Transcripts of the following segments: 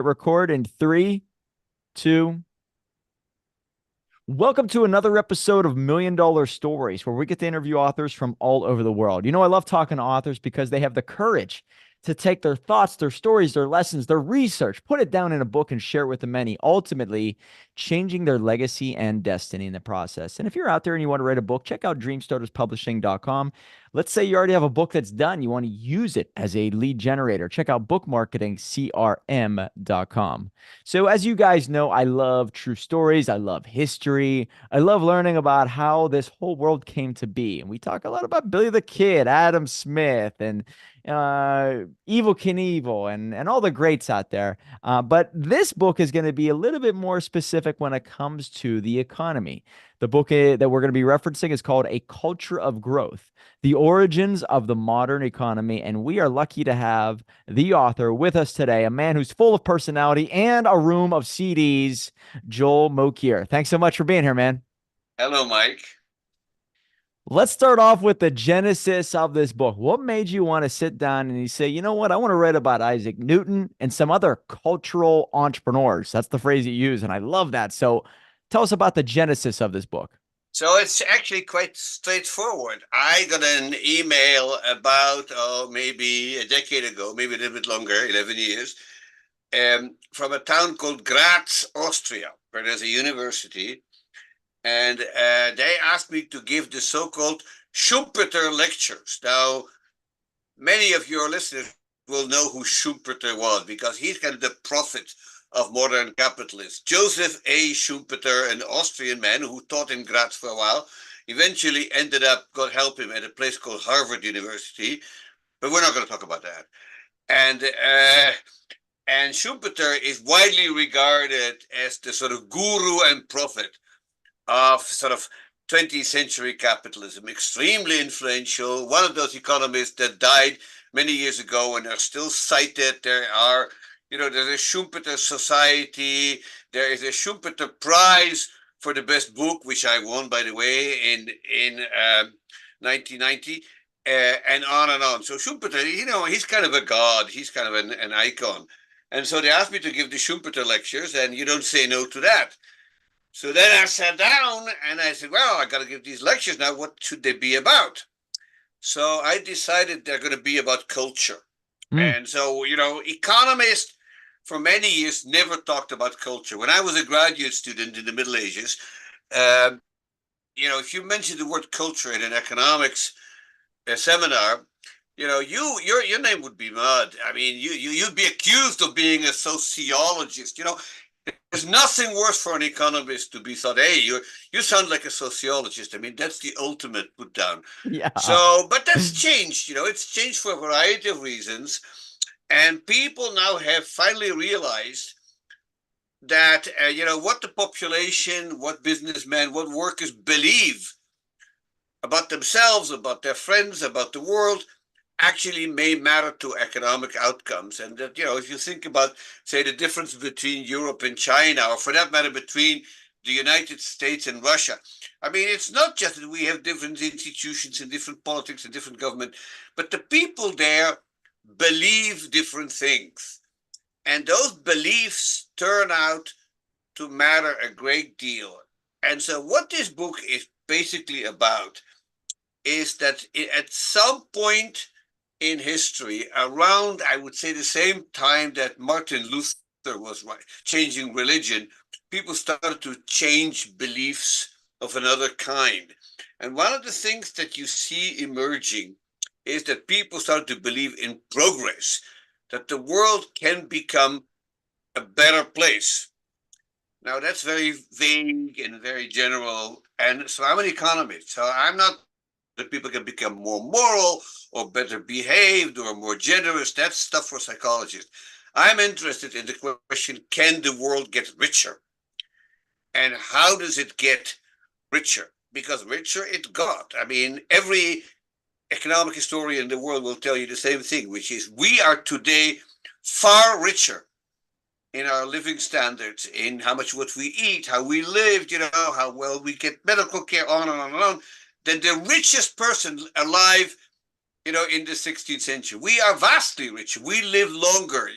Record in three, two. Welcome to another episode of Million Dollar Stories, where we get to interview authors from all over the world. I love talking to authors because they have the courage to take their thoughts, their stories, their lessons, their research, put it down in a book and share it with the many, ultimately changing their legacy and destiny in the process. And if you're out there and you want to write a book, check out dreamstarterspublishing.com. Let's say you already have a book that's done. You want to use it as a lead generator. Check out bookmarketingcrm.com. So, as you guys know, I love true stories. I love history. I love learning about how this whole world came to be. And we talk a lot about Billy the Kid, Adam Smith, and Evil Knievel, and all the greats out there. But this book is going to be a little bit more specific when it comes to the economy. The book that we're going to be referencing is called A Culture of Growth: The Origins of the Modern Economy. And we are lucky to have the author with us today, a man who's full of personality and a room of CDs, Joel Mokier. Thanks so much for being here, man. Hello, Mike. Let's start off with the genesis of this book. What made you want to sit down and you say, you know what, I want to write about Isaac Newton and some other cultural entrepreneurs? That's the phrase you use, and I love that. So tell us about the genesis of this book. So it's actually quite straightforward. I got an email about, maybe a decade ago, maybe a little bit longer, 11 years, from a town called Graz, Austria, where there's a university. And they asked me to give the so-called Schumpeter lectures. Now, many of your listeners will know who Schumpeter was because he's kind of the prophet of modern capitalists. Joseph A. Schumpeter, an Austrian man who taught in Graz for a while, eventually ended up, God help him, at a place called Harvard University. But we're not going to talk about that. And Schumpeter is widely regarded as the sort of guru and prophet of sort of 20th century capitalism, extremely influential, one of those economists that died many years ago and are still cited. There's a Schumpeter Society, there is a Schumpeter Prize for the best book, which I won, by the way, in 1990, and on and on. So Schumpeter, he's kind of a god, he's kind of an icon. And so they asked me to give the Schumpeter lectures, and you don't say no to that. So then I sat down and I said, well, I got to give these lectures now. What should they be about? So I decided they're going to be about culture. Mm. And so, economists for many years never talked about culture. When I was a graduate student in the Middle Ages, if you mention the word culture in an economics seminar, your name would be mud. I mean, you'd be accused of being a sociologist. There's nothing worse for an economist to be thought, hey, you sound like a sociologist. I mean, that's the ultimate put down. Yeah. So, but that's changed. It's changed for a variety of reasons. And people now have finally realized that, what the population, what businessmen, what workers believe about themselves, about their friends, about the world, actually may matter to economic outcomes. And that, if you think about, say, the difference between Europe and China, or for that matter, between the United States and Russia, I mean, it's not just that we have different institutions and different politics and different government, but the people there believe different things. And those beliefs turn out to matter a great deal. And so what this book is basically about is that at some point in history, around, I would say, the same time that Martin Luther was changing religion, people started to change beliefs of another kind. And one of the things that you see emerging is that people start to believe in progress, that the world can become a better place. Now, that's very vague and very general. And so I'm an economist. So I'm not that people can become more moral or better behaved or more generous. That's stuff for psychologists. I'm interested in the question, can the world get richer? And how does it get richer? Because richer it got. I mean, every economic historian in the world will tell you the same thing, which is we are today far richer in our living standards, in how much what we eat, how we live, how well we get medical care, on and on and on, than the richest person alive in the 16th century. We are vastly richer. We live longer,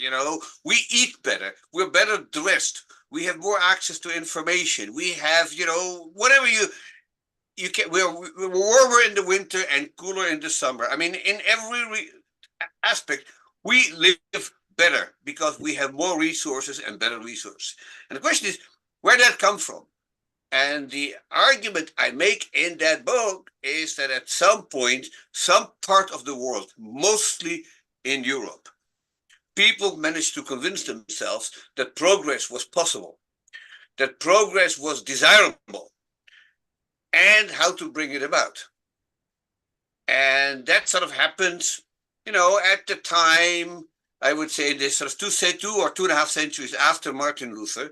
we eat better. We're better dressed. We have more access to information. We have, whatever you can. We're warmer in the winter and cooler in the summer. I mean, in every aspect, we live better because we have more resources and better resources. And the question is, where did that come from? And the argument I make in that book is that at some point, some part of the world, mostly in Europe, people managed to convince themselves that progress was possible, that progress was desirable, and how to bring it about. And that sort of happened, at the time, I would say this sort of 2 or 2.5 centuries after Martin Luther.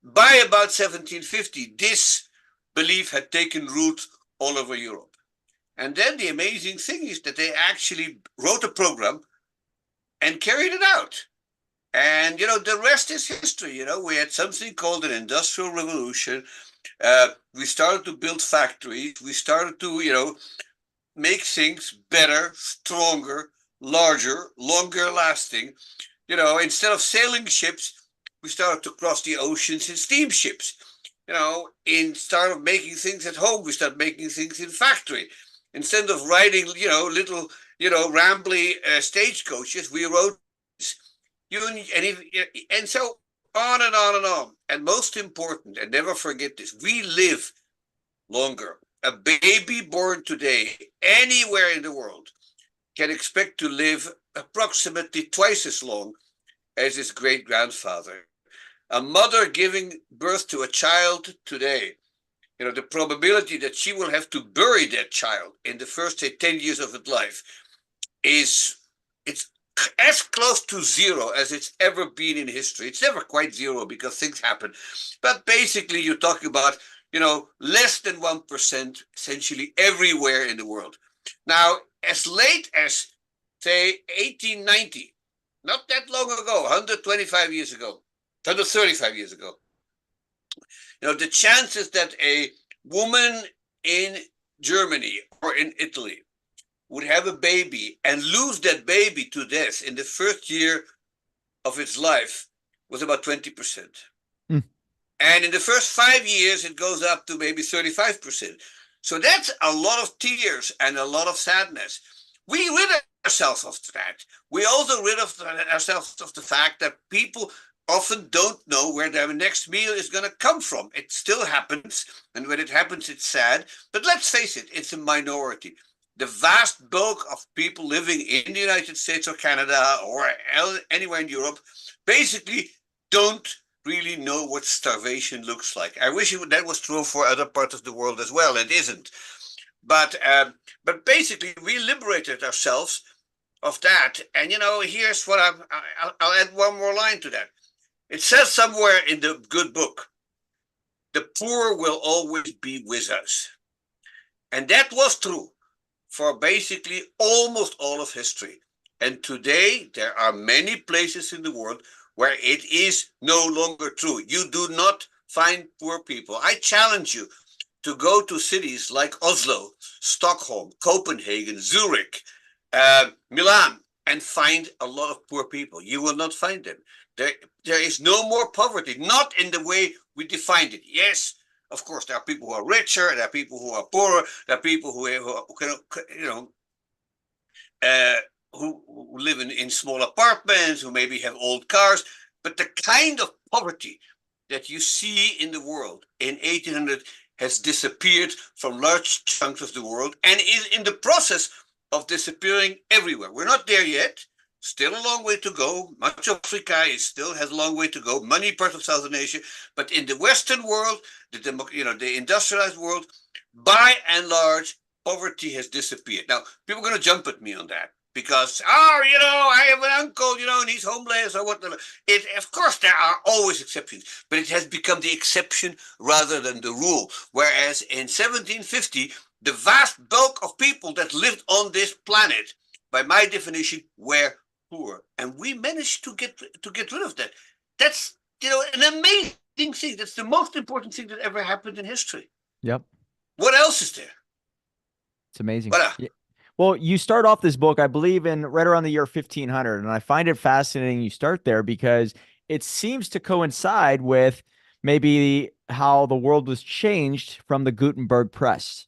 By about 1750, this belief had taken root all over Europe. And then the amazing thing is that they actually wrote a program and carried it out. And, the rest is history. We had something called an industrial revolution. We started to build factories. We started to, make things better, stronger, larger, longer lasting. Instead of sailing ships, we started to cross the oceans in steamships. Instead of making things at home, we started making things in factory. Instead of riding, little, rambly stagecoaches, we rode and so on and on and on. And most important, and never forget this, we live longer. A baby born today, anywhere in the world, can expect to live approximately twice as long as his great grandfather. A mother giving birth to a child today, the probability that she will have to bury that child in the first, say, 10 years of its life it's as close to zero as it's ever been in history. It's never quite zero because things happen. But basically, you're talking about, less than 1% essentially everywhere in the world. Now, as late as, say, 1890, not that long ago, 125 years ago, 135 years ago, the chances that a woman in Germany or in Italy would have a baby and lose that baby to death in the first year of its life was about 20%. Mm. And in the first 5 years, it goes up to maybe 35%. So that's a lot of tears and a lot of sadness. We rid ourselves of that. We also rid ourselves of the fact that people often don't know where their next meal is going to come from. It still happens, and when it happens, it's sad. But let's face it, it's a minority. The vast bulk of people living in the United States or Canada or anywhere in Europe basically don't really know what starvation looks like. I wish that was true for other parts of the world as well. It isn't. But basically, we liberated ourselves of that. And here's what I'll add one more line to that. It says somewhere in the good book, the poor will always be with us. And that was true for basically almost all of history. And today, there are many places in the world where it is no longer true. You do not find poor people. I challenge you to go to cities like Oslo, Stockholm, Copenhagen, Zurich, Milan, and find a lot of poor people. You will not find them. There is no more poverty, not in the way we defined it. Yes, of course, there are people who are richer, there are people who are poorer, there are people who live in small apartments, who maybe have old cars. But the kind of poverty that you see in the world in 1800 has disappeared from large chunks of the world and is in the process of disappearing everywhere. We're not there yet. Still a long way to go. Much of Africa still has a long way to go. Many parts of Southern Asia, but in the Western world, the industrialized world, by and large, poverty has disappeared. Now, people are going to jump at me on that because, I have an uncle, and he's homeless or whatever. Of course, there are always exceptions, but it has become the exception rather than the rule. Whereas in 1750, the vast bulk of people that lived on this planet, by my definition, were poor, and we managed to get rid of that. That's an amazing thing. That's the most important thing that ever happened in history. Yep. What else is there? It's amazing. Voilà. Yeah. Well, you start off this book, I believe, in right around the year 1500. And I find it fascinating you start there because it seems to coincide with maybe how the world was changed from the Gutenberg press.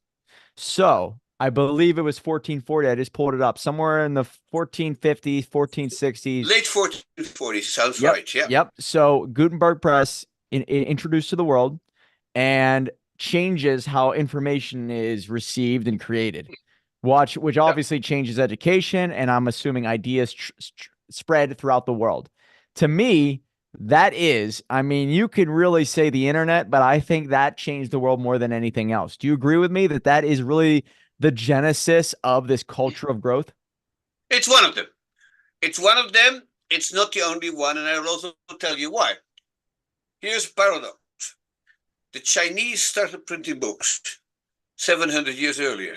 So I believe it was 1440. I just pulled it up somewhere in the 1450s, 1460s. Late 1440s, sounds Yep. right. Yeah. Yep. So Gutenberg press introduced to the world and changes how information is received and created. Which Yeah. obviously changes education, and I'm assuming ideas spread throughout the world. To me, that is, I mean, you could really say the internet, but I think that changed the world more than anything else. Do you agree with me that that is really the genesis of this culture of growth? It's one of them. It's one of them. It's not the only one. And I will also tell you why. Here's a paradox. The Chinese started printing books 700 years earlier.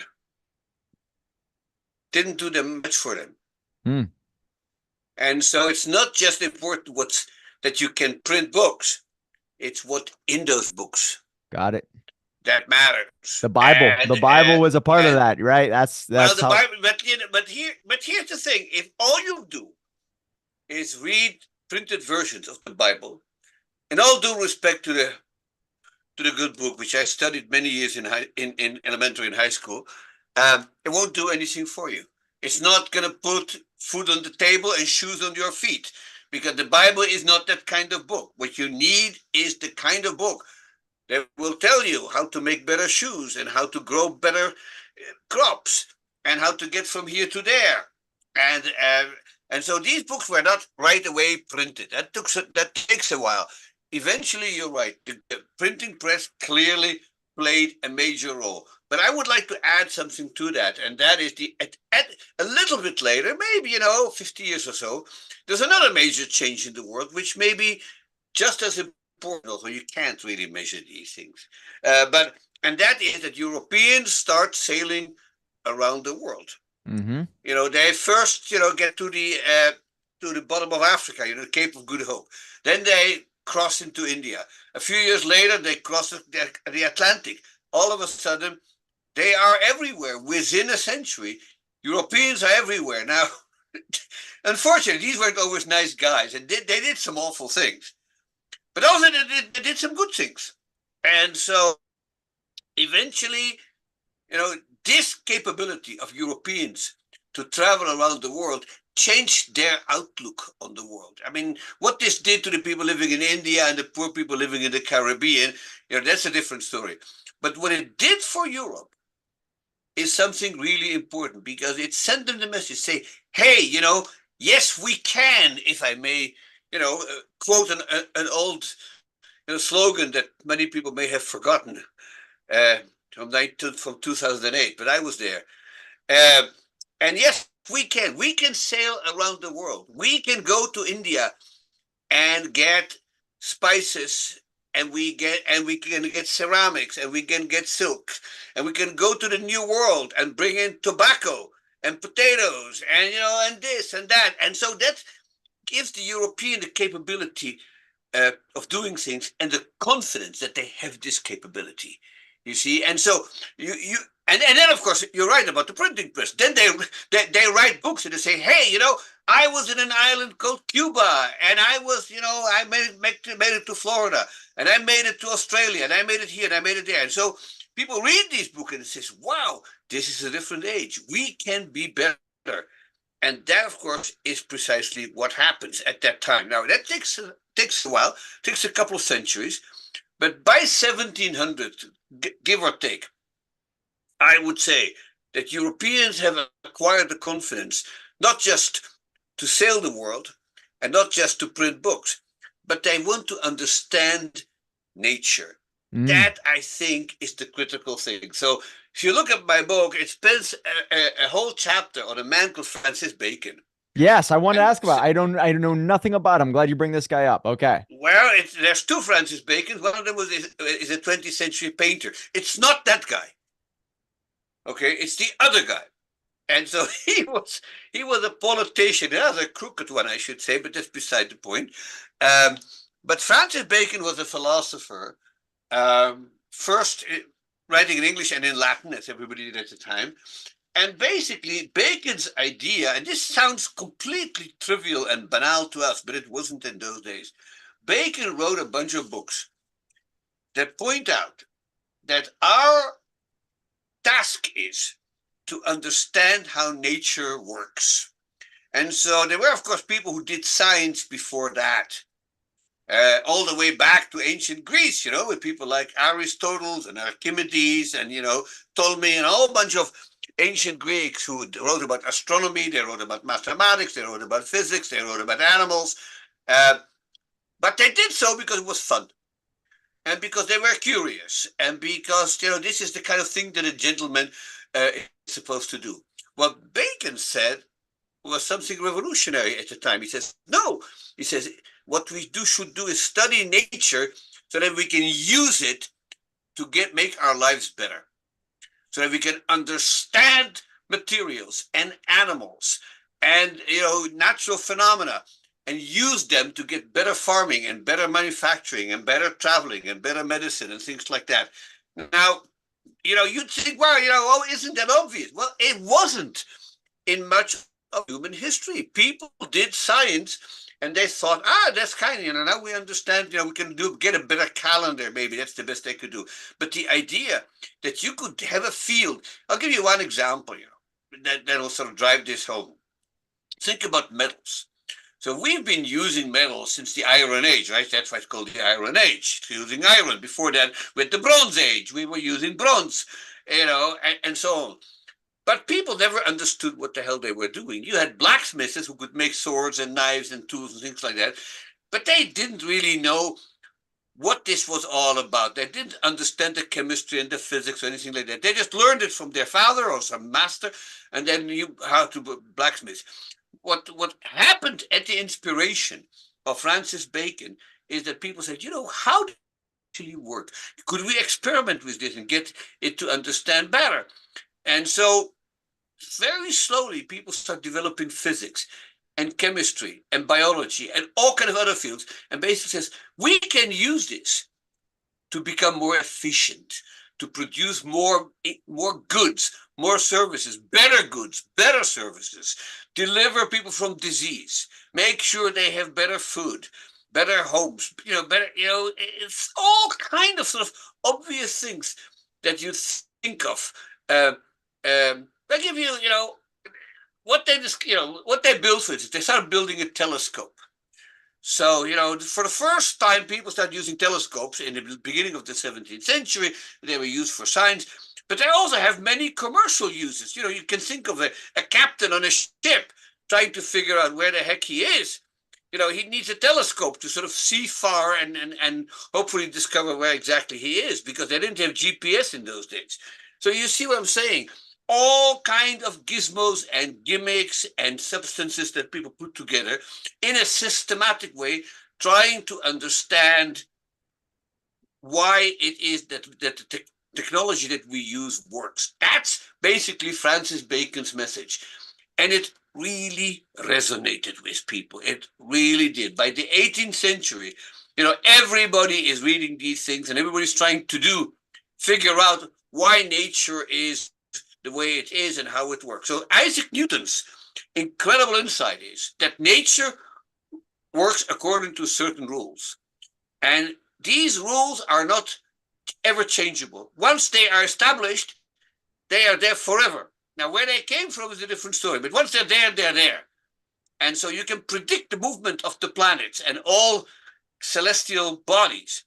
Didn't do them much for them. Hmm, And so it's not just important what's that you can print books. It's what in those books got it. that matters. The Bible was a part of And that, right? well, That's the how. Bible, but here's the thing: if all you do is read printed versions of the Bible, in all due respect to the good book, which I studied many years in elementary and high school, it won't do anything for you. It's not going to put food on the table and shoes on your feet, because the Bible is not that kind of book. What you need is the kind of book that will tell you how to make better shoes and how to grow better crops and how to get from here to there. And uh, and so these books were not right away printed. That takes a while. Eventually, you're right. The printing press clearly played a major role. But I would like to add something to that, and that is at a little bit later, maybe 50 years or so, there's another major change in the world, which may be just as important. Although you can't really measure these things, but and that is that Europeans start sailing around the world. Hmm. They first, get to the bottom of Africa, the Cape of Good Hope. Then they cross into India. A few years later, they cross the Atlantic. All of a sudden, they are everywhere within a century. Europeans are everywhere now. Unfortunately, these weren't always nice guys, and they did some awful things. But also, they did some good things. And so, eventually, you know, this capability of Europeans to travel around the world changed their outlook on the world. I mean, what this did to the people living in India and the poor people living in the Caribbean, that's a different story. But what it did for Europe is something really important, because it sent them the message, say, hey, yes, we can, if I may, quote an old slogan that many people may have forgotten, uh, from 2008, but I was there. Uh, and yes, we can. We can sail around the world. We can go to India and get spices, and we can get ceramics, and we can get silk, and we can go to the New World and bring in tobacco and potatoes, and and this and that. And so that gives the European the capability of doing things and the confidence that they have this capability. You see, and so you and then of course you're right about the printing press. Then they write books and they say, hey, I was in an island called Cuba, and I was, I made it to Florida, and I made it to Australia, and I made it here, and I made it there. And so people read these books and it says, wow, this is a different age. We can be better. And that, of course, is precisely what happens at that time. Now, that takes a while, takes a couple of centuries, but by 1700, give or take, I would say that Europeans have acquired the confidence not just to sail the world and not just to print books, but they want to understand nature. Mm. That, I think, is the critical thing. So if you look at my book, it spends a whole chapter on a man called Francis Bacon. Yes, I wanted to And ask about. I know nothing about him. I'm glad you bring this guy up. Okay. well, there's two Francis Bacons. One of them is a 20th century painter. It's not that guy. Okay, it's the other guy. And so he was a politician. He was a crooked one, I should say, but that's beside the point. Um, but Francis Bacon was a philosopher, first writing in English and in Latin, as everybody did at the time. And basically, Bacon's idea, and this sounds completely trivial and banal to us, but it wasn't in those days. Bacon wrote a bunch of books that point out that our task is to understand how nature works. And so there were, of course, people who did science before that, all the way back to ancient Greece, with people like Aristotle and Archimedes and, Ptolemy and a whole bunch of ancient Greeks who wrote about astronomy, they wrote about mathematics, they wrote about physics, they wrote about animals. Uh, but they did so because it was fun and because they were curious and because, this is the kind of thing that a gentleman is supposed to do. What Bacon said was something revolutionary at the time. He says, no, he says, what we should do is study nature so that we can use it to make our lives better, so that we can understand materials and animals and natural phenomena and use them to get better farming and better manufacturing and better traveling and better medicine and things like that. Now, you'd think, well, oh, isn't that obvious? Well, it wasn't in much of human history. People did science and they thought, that's kind of, now we understand, we can get a better calendar, maybe that's the best they could do. But the idea that you could have a field, I'll give you one example, that will sort of drive this home. Think about metals. So we've been using metals since the Iron Age, right? That's why it's called the Iron Age, using iron. Before that, with the Bronze Age, we were using bronze, and so on. But people never understood what the hell they were doing. You had blacksmiths who could make swords and knives and tools and things like that, but they didn't really know what this was all about. They didn't understand the chemistry and the physics or anything like that. They just learned it from their father or some master, and then knew how to blacksmith. What happened at the inspiration of Francis Bacon is that people said, how did it actually work? Could we experiment with this and get it to understand better? And so very slowly people start developing physics and chemistry and biology and all kind of other fields, and basically says we can use this to become more efficient, to produce more goods, more services, better services, deliver people from disease, make sure they have better food, better homes, it's all kind of sort of obvious things that you think of. They give you, what they built for it. They started building a telescope. So, for the first time, people started using telescopes in the beginning of the 17th century. They were used for science, but they also have many commercial uses. You can think of a captain on a ship trying to figure out where the heck he is. He needs a telescope to sort of see far and hopefully discover where exactly he is, because they didn't have GPS in those days. So you see what I'm saying? All kind of gizmos and gimmicks and substances that people put together in a systematic way, trying to understand why it is that the technology that we use works. That's basically Francis Bacon's message. And it really resonated with people. It really did. By the 18th century, everybody is reading these things and everybody's trying to figure out why nature is the way it is and how it works. So Isaac Newton's incredible insight is that nature works according to certain rules. And these rules are not ever changeable. Once they are established, they are there forever. Now, where they came from is a different story, but once they're there, they're there. And so you can predict the movement of the planets and all celestial bodies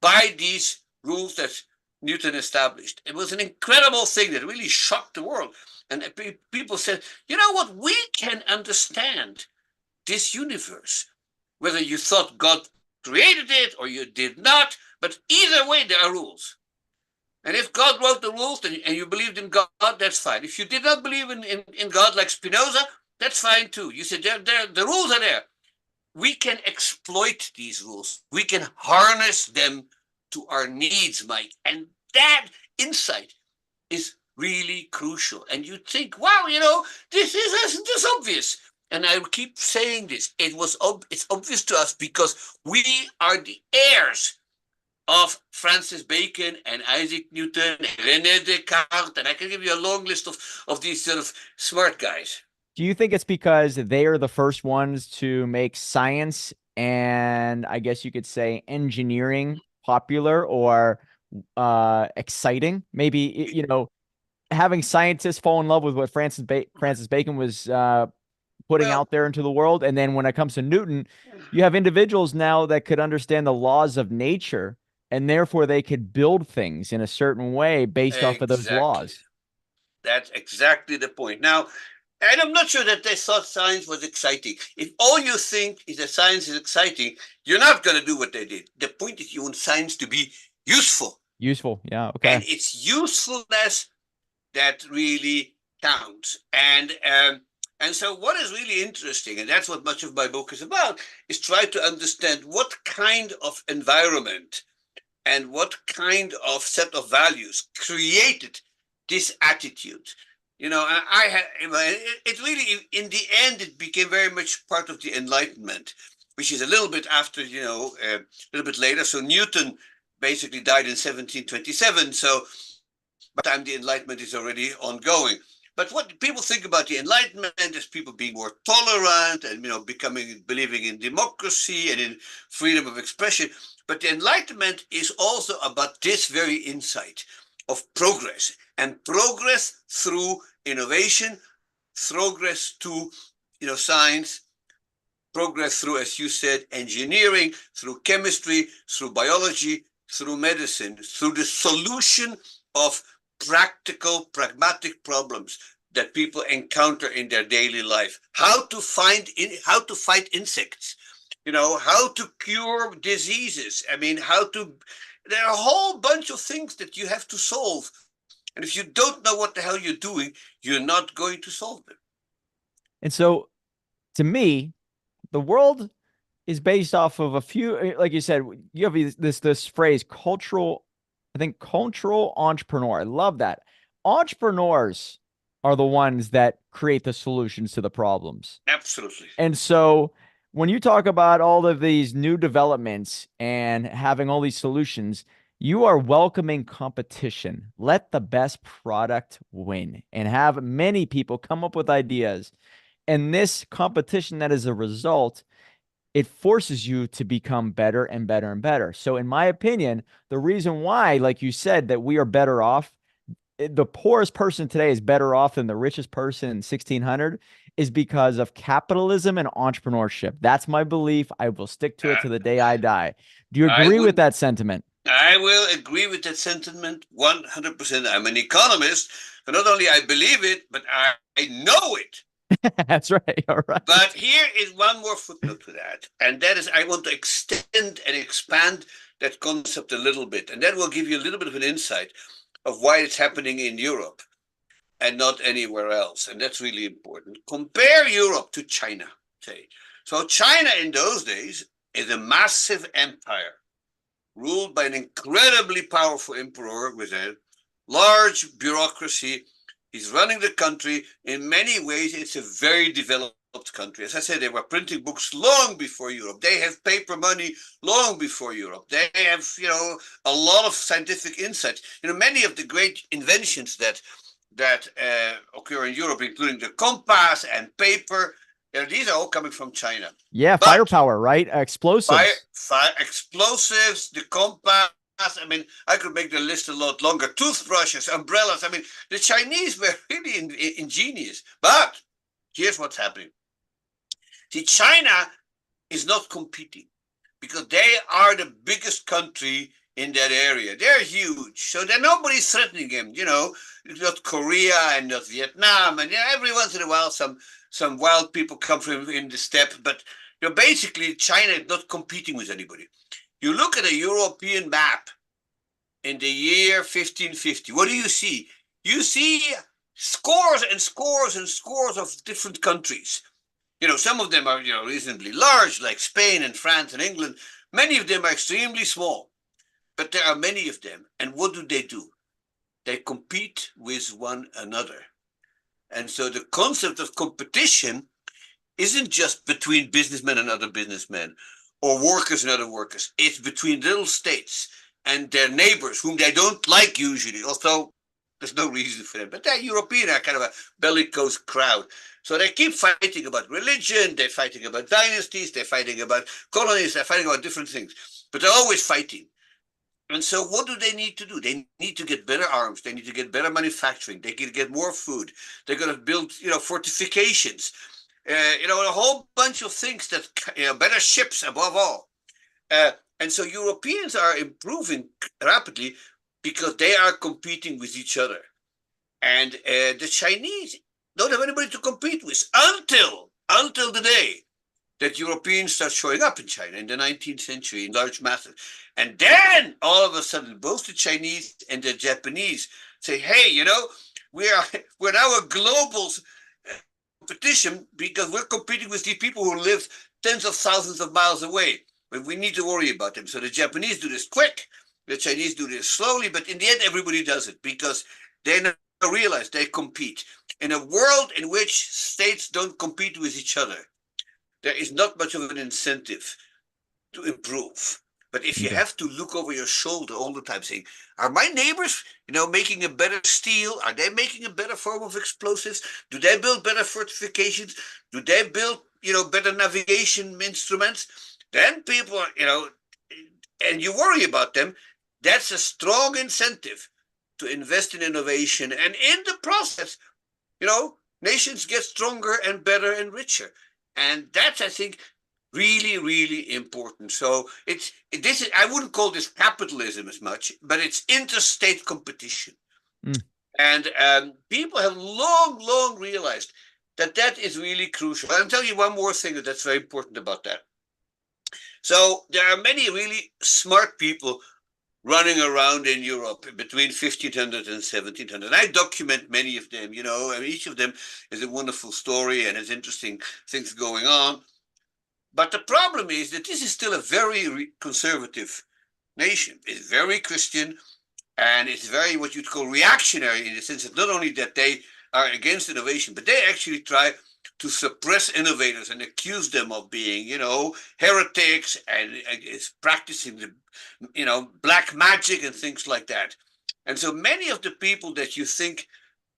by these rules that Newton established. It was an incredible thing that really shocked the world. And people said, you know what, we can understand this universe, whether you thought God created it or you did not, but either way, there are rules. And if God wrote the rules and you believed in God, that's fine. If you did not believe in God, like Spinoza, that's fine too. You said, the rules are there. We can exploit these rules. We can harness them to our needs, Mike. And that insight is really crucial. And you think, wow, this isn't this obvious. And I keep saying this. It's obvious to us because we are the heirs of Francis Bacon and Isaac Newton and René Descartes, and I can give you a long list of these sort of smart guys. Do you think it's because they are the first ones to make science and I guess you could say engineering popular or exciting? Maybe, having scientists fall in love with what Francis Bacon was putting Well, out there into the world. And then when it comes to Newton, you have individuals now that could understand the laws of nature and therefore they could build things in a certain way based off of those exactly. laws. That's exactly the point. Now, and I'm not sure that they thought science was exciting. If all you think is that science is exciting, you're not going to do what they did. The point is you want science to be useful. Useful. Yeah. And Okay. it's usefulness that really counts. And so what is really interesting, and that's what much of my book is about, is try to understand what kind of environment and what kind of set of values created this attitude. I had it really in the end it became very much part of the Enlightenment, which is a little bit after a little bit later. So Newton basically died in 1727. So by the time the Enlightenment is already ongoing. But what people think about the Enlightenment is people being more tolerant and believing in democracy and in freedom of expression. But the Enlightenment is also about this very insight of progress and progress through innovation, progress to science, progress through, as you said, engineering, through chemistry, through biology, through medicine, through the solution of practical, pragmatic problems that people encounter in their daily life. How to fight insects, how to cure diseases. I mean, there are a whole bunch of things that you have to solve. And if you don't know what the hell you're doing, you're not going to solve them. And so to me, the world is based off of a few, like you said, you have this phrase, cultural entrepreneur. I love that. Entrepreneurs are the ones that create the solutions to the problems. Absolutely. And so when you talk about all of these new developments and having all these solutions, you are welcoming competition. Let the best product win and have many people come up with ideas. And this competition that is a result, it forces you to become better and better and better. So, in my opinion, the reason why, like you said, that we are better off, the poorest person today is better off than the richest person in 1600 is because of capitalism and entrepreneurship. That's my belief. I will stick to it to the day I die. Do you I agree with would that sentiment? I will agree with that sentiment 100%. I'm an economist, but not only I believe it, but I know it. That's right. All right. But here is one more footnote to that, and that is I want to extend and expand that concept a little bit, and that will give you a little bit of an insight of why it's happening in Europe and not anywhere else, and that's really important. Compare Europe to China, say. So China in those days is a massive empire ruled by an incredibly powerful emperor with a large bureaucracy. He's running the country. In many ways, it's a very developed country. As I said, they were printing books long before Europe. They have paper money long before Europe. They have, a lot of scientific insights. Many of the great inventions that occur in Europe, including the compass and paper, these are all coming from China. Yeah, But firepower, right? Explosives. fire explosives, the compass. I mean, I could make the list a lot longer. Toothbrushes, umbrellas. I mean, the Chinese were really ingenious. But here's what's happening. See, China is not competing because they are the biggest country in that area. They're huge. So nobody's threatening them. Not Korea and not Vietnam. And every once in a while, some wild people come from in the steppe. But basically, China is not competing with anybody. You look at a European map in the year 1550. What do you see? You see scores and scores and scores of different countries. Some of them are reasonably large, like Spain and France and England. Many of them are extremely small, but there are many of them. And what do? They compete with one another. And so the concept of competition isn't just between businessmen and other businessmen or workers and other workers. It's between little states. and their neighbors, whom they don't like usually, although there's no reason for them. But they're European, are kind of a bellicose crowd. So they keep fighting about religion, they're fighting about dynasties, they're fighting about colonies, they're fighting about different things. But they're always fighting. And so what do they need to do? They need to get better arms. They need to get better manufacturing. They need to get more food. They're going to build, fortifications, a whole bunch of things that, better ships above all. And so Europeans are improving rapidly because they are competing with each other. And the Chinese don't have anybody to compete with until the day that Europeans start showing up in China in the 19th century in large masses. And then all of a sudden, both the Chinese and the Japanese say, hey, we're now a global competition because we're competing with these people who live tens of thousands of miles away. But we need to worry about them. So the Japanese do this quick, the Chinese do this slowly, but in the end, everybody does it because they now realize they compete. In a world in which states don't compete with each other, there is not much of an incentive to improve. But if you Okay. have to look over your shoulder all the time saying, are my neighbors, making a better steel? Are they making a better form of explosives? Do they build better fortifications? Do they build, better navigation instruments? Then people are, and you worry about them. That's a strong incentive to invest in innovation. And in the process, nations get stronger and better and richer. And that's, I think, really, really important. So I wouldn't call this capitalism as much, but it's interstate competition. Mm. And people have long realized that is really crucial. I'll tell you one more thing that's very important about that. So there are many really smart people running around in Europe between 1500 and 1700. I document many of them, and each of them is a wonderful story and has interesting things going on. But the problem is that this is still a very conservative nation. It's very Christian, and it's very what you'd call reactionary in the sense that not only that they are against innovation, but they actually try to suppress innovators and accuse them of being, heretics and is practicing the, black magic and things like that. And so many of the people that you think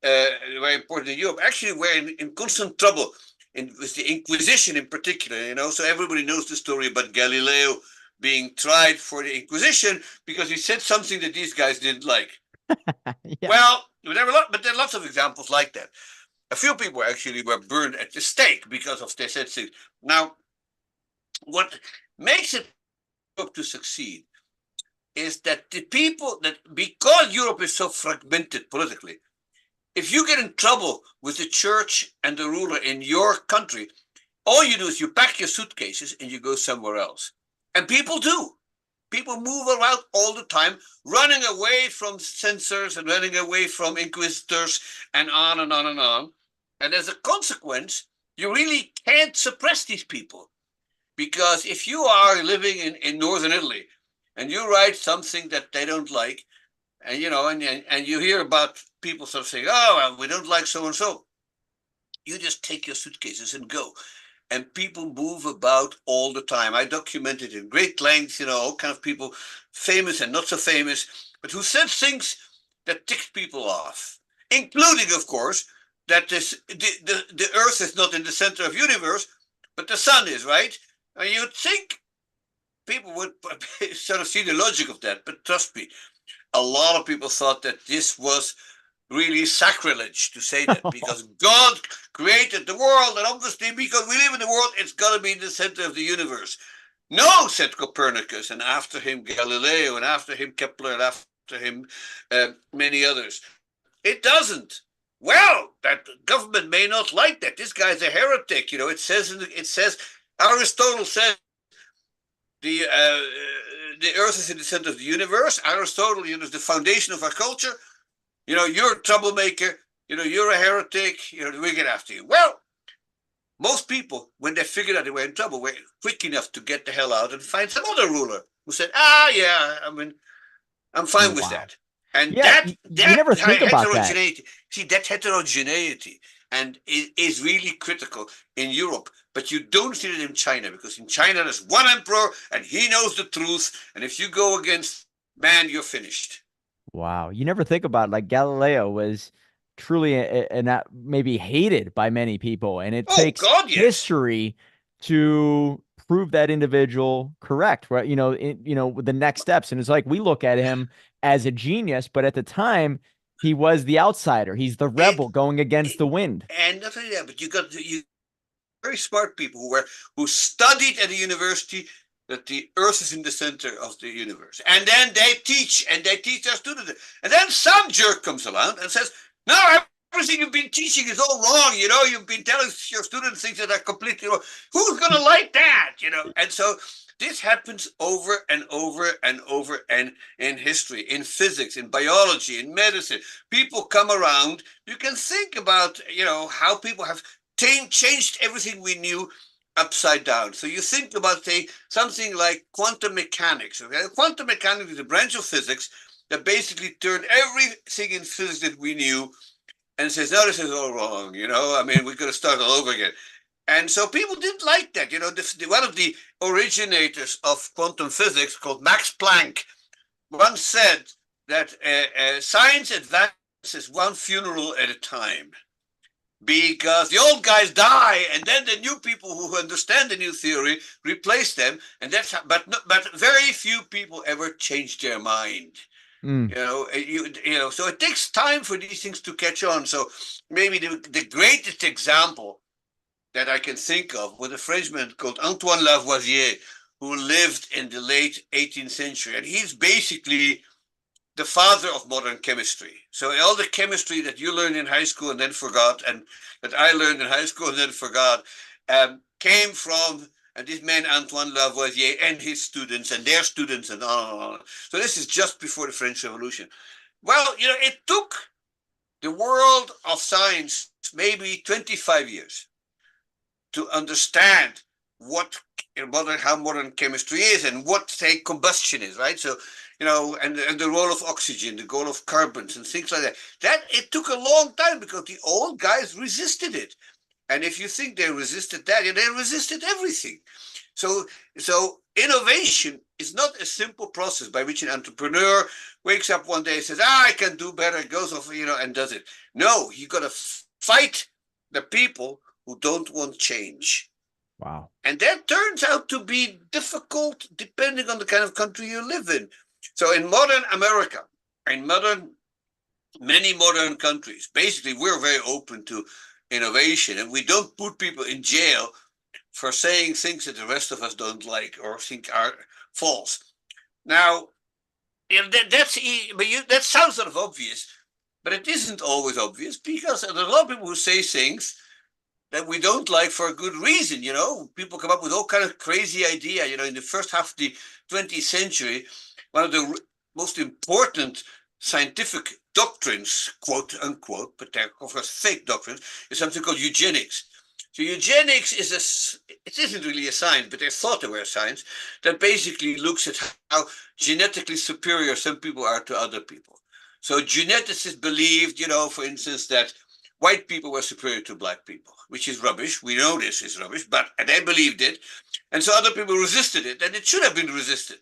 were important in Europe actually were in constant trouble with the Inquisition in particular, So everybody knows the story about Galileo being tried for the Inquisition because he said something that these guys didn't like. Yeah. Well, there are lots of examples like that. A few people actually were burned at the stake because of they said things. Now, what makes it Europe to succeed is that the people that because Europe is so fragmented politically, if you get in trouble with the church and the ruler in your country, all you do is you pack your suitcases and you go somewhere else. And people do. People move around all the time, running away from censors and running away from inquisitors and on and on and on. And as a consequence, you really can't suppress these people. Because if you are living in northern Italy and you write something that they don't like, and and you hear about people sort of saying, oh, well, we don't like so and so, you just take your suitcases and go. And people move about all the time. I documented in great length, all kind of people, famous and not so famous, but who said things that ticked people off, including, of course, that the Earth is not in the center of the universe, but the sun is, right? And you'd think people would sort of see the logic of that, but trust me, a lot of people thought that this was really sacrilege to say that because God created the world, and obviously because we live in the world, it's got to be in the center of the universe. No, said Copernicus, and after him Galileo, and after him Kepler, and after him many others. It doesn't. Well, that government may not like that. This guy's a heretic. It says Aristotle says the Earth is in the center of the universe. Aristotle, is the foundation of our culture. You're a troublemaker. You're a heretic. We get after you. Well, most people, when they figured out they were in trouble, were quick enough to get the hell out and find some other ruler who said, yeah, I'm fine with Wow. that. And Yeah, you never think about that. heterogeneity, see, that heterogeneity and is really critical in Europe. But you don't see it in China because in China there's one emperor and he knows the truth. And if you go against man, you're finished. Wow. You never think about it, like Galileo was truly maybe hated by many people, and it Oh takes God, yes. history to prove that individual correct, right? With the next steps. And it's like we look at him as a genius, but at the time he was the outsider. He's the It, rebel going against it the wind. and not only that, but you very smart people who studied at the university that the Earth is in the center of the universe, and then they teach their students, and then some jerk comes around and says, "No, everything you've been teaching is all wrong. You've been telling your students things that are completely wrong. Who's gonna like that? And so this happens over and over and over and in history, in physics, in biology, in medicine. People come around. You can think about, how people have changed everything we knew upside down. So you think about, say, something like quantum mechanics. Okay? Quantum mechanics is a branch of physics that basically turned everything in physics that we knew and says, no, this is all wrong. I mean, we're going to start all over again. And so people didn't like that. One of the originators of quantum physics, called Max Planck, once said that science advances one funeral at a time, because the old guys die and then the new people who understand the new theory replace them, and that's how, but very few people ever change their mind. Mm. So it takes time for these things to catch on. So maybe the greatest example that I can think of was a Frenchman called Antoine Lavoisier, who lived in the late 18th century, and he's basically the father of modern chemistry. So all the chemistry that you learned in high school and then forgot, and that I learned in high school and then forgot, came from this man Antoine Lavoisier and his students and their students and on and on. So this is just before the French Revolution. Well, it took the world of science maybe 25 years to understand how modern chemistry is and what, say, combustion is, right? So, and the role of oxygen, the role of carbons and things like that. That it took a long time because the old guys resisted it. And if you think they resisted that, they resisted everything. So, so innovation is not a simple process by which an entrepreneur wakes up one day and says, I can do better, goes off, and does it. No, you got to fight the people who don't want change. Wow. And that turns out to be difficult depending on the kind of country you live in. So in modern America, in many modern countries, basically we're very open to innovation, and we don't put people in jail for saying things that the rest of us don't like or think are false. Now, that sounds sort of obvious, but it isn't always obvious, because there's a lot of people who say things that we don't like for a good reason. People come up with all kind of crazy idea. In the first half of the 20th century, one of the most important scientific doctrines, quote unquote, but they're of course fake doctrines, is something called eugenics. So eugenics it isn't really a science, but they thought they were a science that basically looks at how genetically superior some people are to other people. So geneticists believed, for instance, that white people were superior to black people, which is rubbish. We know this is rubbish, but they believed it. And so other people resisted it, and it should have been resisted.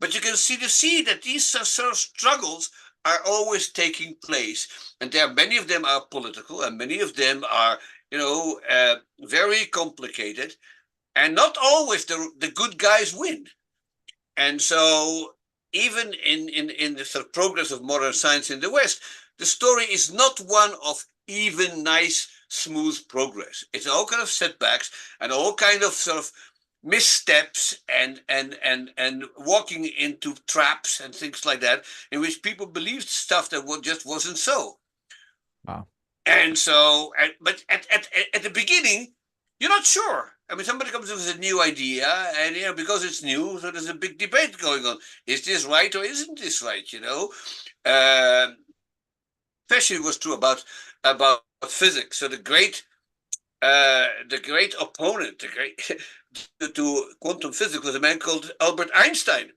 But you can see that these sort of struggles are always taking place. And many of them are political, and many of them are, very complicated. And not always the good guys win. And so even in the sort of progress of modern science in the West, the story is not one of even nice, smooth progress. It's all kind of setbacks and all kind of sort of missteps and walking into traps and things like that, in which people believed stuff that just wasn't so. Wow. And so, but at the beginning, you're not sure. I mean, somebody comes up with a new idea, and because it's new, so there's a big debate going on. Is this right or isn't this right? Uh, Especially was true about physics. So the great opponent, the great to quantum physics was a man called Albert Einstein.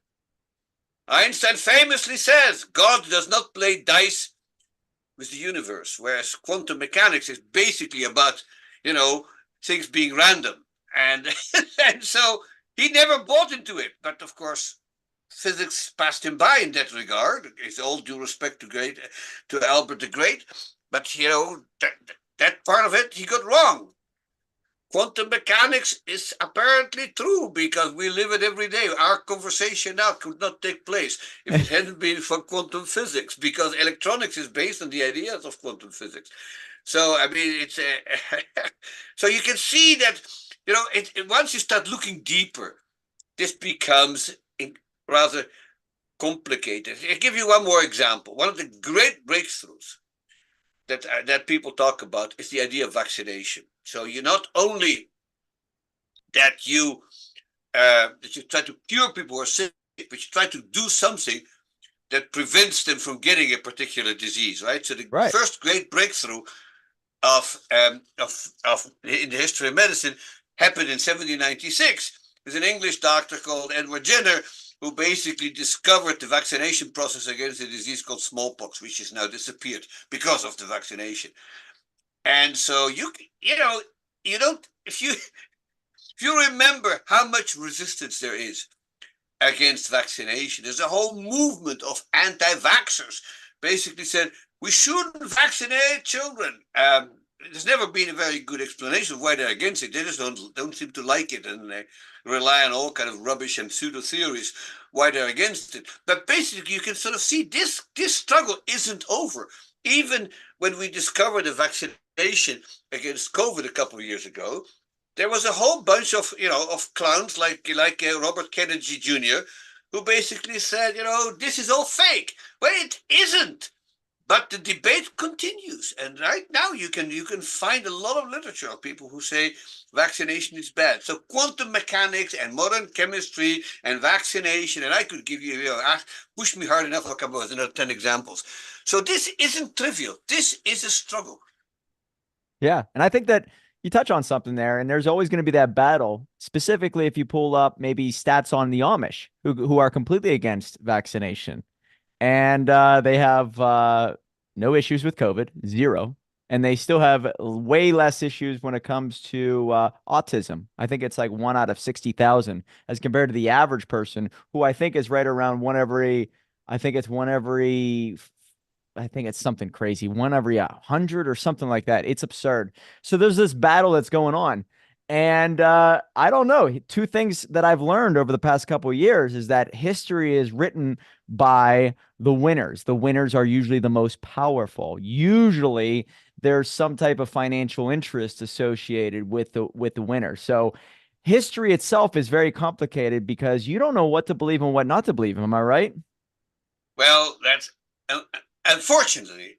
Einstein famously says God does not play dice with the universe, whereas quantum mechanics is basically about, things being random. And and so he never bought into it. But of course, physics passed him by in that regard. With all due respect to Albert the Great, but that part of it he got wrong. Quantum mechanics is apparently true because we live it every day. Our conversation now could not take place if it hadn't been for quantum physics, because electronics is based on the ideas of quantum physics. So I mean, it's so you can see that once you start looking deeper, this becomes rather complicated. I'll give you one more example. One of the great breakthroughs that people talk about is the idea of vaccination. So you not only that you try to cure people who are sick, but you try to do something that prevents them from getting a particular disease, right? So the Right. first great breakthrough of in the history of medicine happened in 1796. There's an English doctor called Edward Jenner who basically discovered the vaccination process against a disease called smallpox, which has now disappeared because of the vaccination. And so you don't if you remember how much resistance there is against vaccination, there's a whole movement of anti-vaxxers basically said we shouldn't vaccinate children. There's never been a very good explanation of why they're against it. They just don't seem to like it, and they rely on all kind of rubbish and pseudo theories why they're against it. But basically, you can sort of see this struggle isn't over. Even when we discovered the vaccination against COVID a couple of years ago, there was a whole bunch of clowns like Robert Kennedy Jr. who basically said, this is all fake. Well, it isn't. But the debate continues, and right now you can find a lot of literature of people who say vaccination is bad. So quantum mechanics and modern chemistry and vaccination, and I could give you, push me hard enough, I'll come up with another 10 examples. So this isn't trivial. This is a struggle. Yeah. And I think that you touch on something there, and there's always going to be that battle, specifically if you pull up maybe stats on the Amish who are completely against vaccination. And they have no issues with COVID, zero. And they still have way less issues when it comes to autism. I think it's like 1 out of 60,000 as compared to the average person, who I think is right around one every, I think it's one every, I think it's something crazy, one every 100 or something like that. It's absurd. So there's this battle that's going on. And I don't know. Two things that I've learned over the past couple of years is that history is written by the winners. The winners are usually the most powerful. Usually there's some type of financial interest associated with the winner. So history itself is very complicated because you don't know what to believe and what not to believe. Am I right? Well, that's unfortunately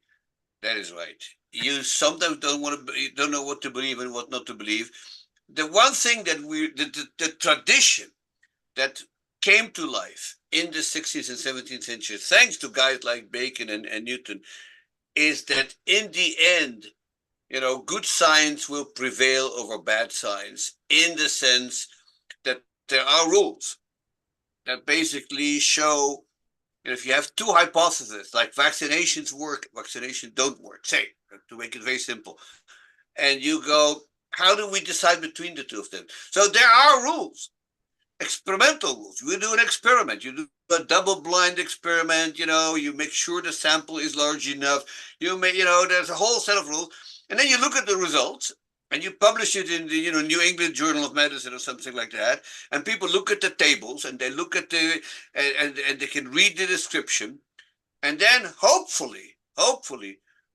that is right. You sometimes don't know what to believe and what not to believe. The one thing that the tradition that came to life in the 16th and 17th century, thanks to guys like Bacon and Newton, is that in the end, good science will prevail over bad science, in the sense that there are rules that basically show if you have two hypotheses, like vaccinations work, vaccination don't work, say, to make it very simple, and you go, how do we decide between the two of them? So there are rules, experimental rules. You do an experiment, you do a double-blind experiment, you make sure the sample is large enough, there's a whole set of rules, and then you look at the results, and you publish it in the New England Journal of Medicine or something like that, and people look at the tables, and they look at and they can read the description, and then hopefully,